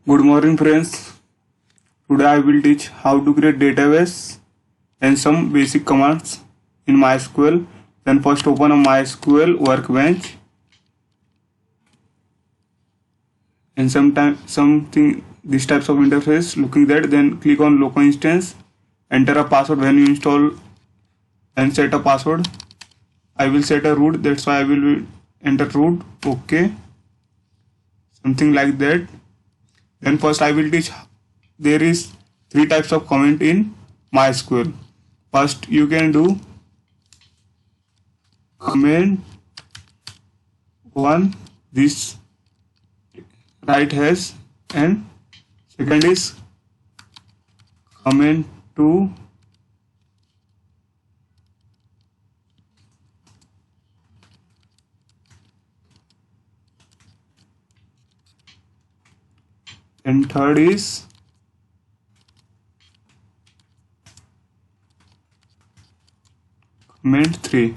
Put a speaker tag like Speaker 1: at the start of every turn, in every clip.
Speaker 1: Good morning friends. Today I will teach how to create database and some basic commands in MySQL. Then first open a MySQL workbench and something this types of interface looking that. Then click on local instance, enter a password when you install and set a password. I will set a root, that's why I will enter root. Okay, something like that. Then first I will teach there is three types of comment in MySQL. First you can do comment one, this right hash, and second is comment two, and third is comment three.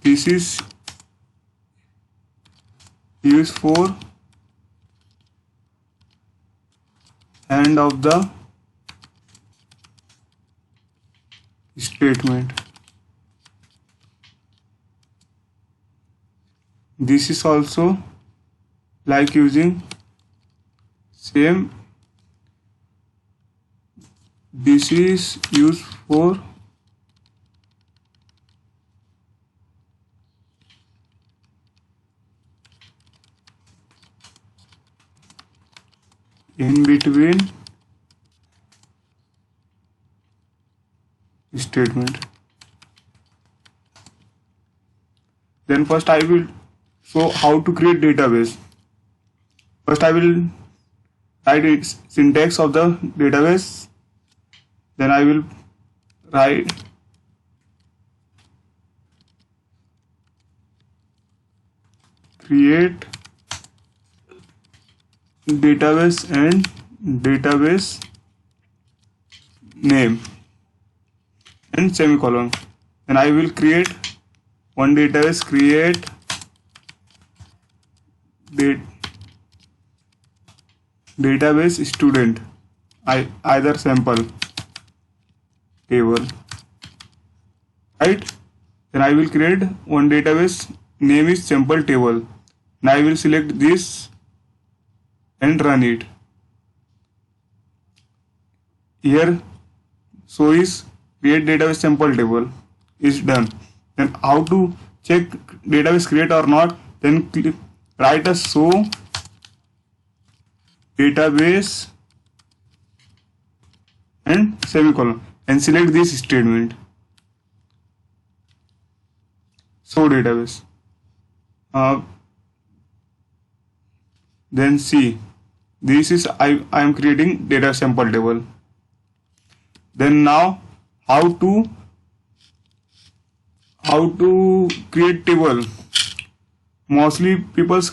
Speaker 1: This is used for end of the statement. This is also like using same. This is used for in between statement. Then first I will show how to create database. First I will write its syntax of the database. Then I will write create database and database name and semicolon. Then I will create one database, create database student, either sample table, right? Then I will create one database, name is sample table. Now I will select this and run it. Here so is create database sample table is done. Then how to check database create or not? Then write a show database and semicolon and select this statement, show database. Then see, this is I am creating data sample table. Then now how to create table. Mostly people's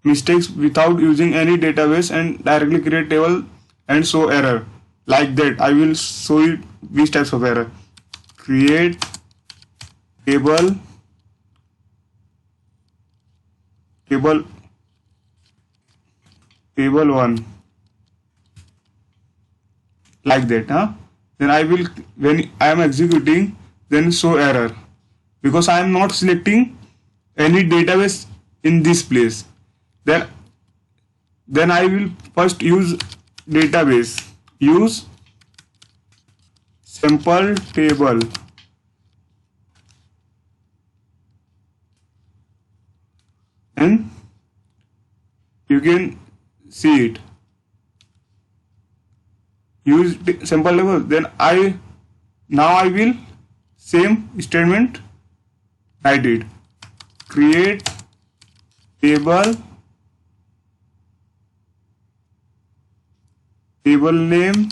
Speaker 1: mistakes without using any database and directly create table and show error like that. I will show you these types of error. Create table one like that. Then I will, when I am executing, then show error because I am not selecting any database in this place. Then I will first use database, use sample table and you can see it. Use sample table. Then I will same statement write it. Create table name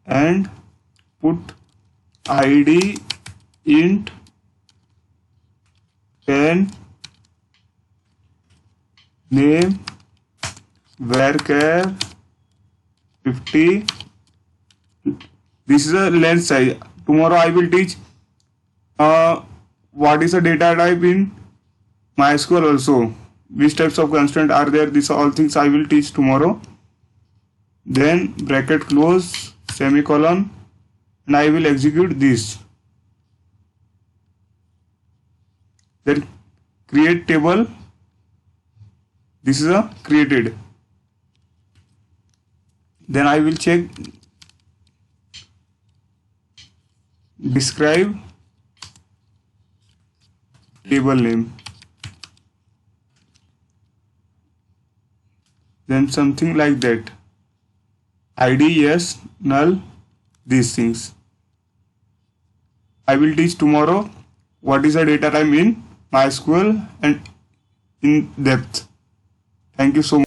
Speaker 1: and put id int and name varchar 50. This is a length size. Tomorrow I will teach what is a data type in MySQL also. Which types of constant are there? These are all things I will teach tomorrow. Then bracket close, semicolon, and I will execute this. Then create table. This is a created. Then I will check describe table name. Then something like that. ID yes, null, these things. I will teach tomorrow what is a data type in MySQL and in depth. Thank you so much.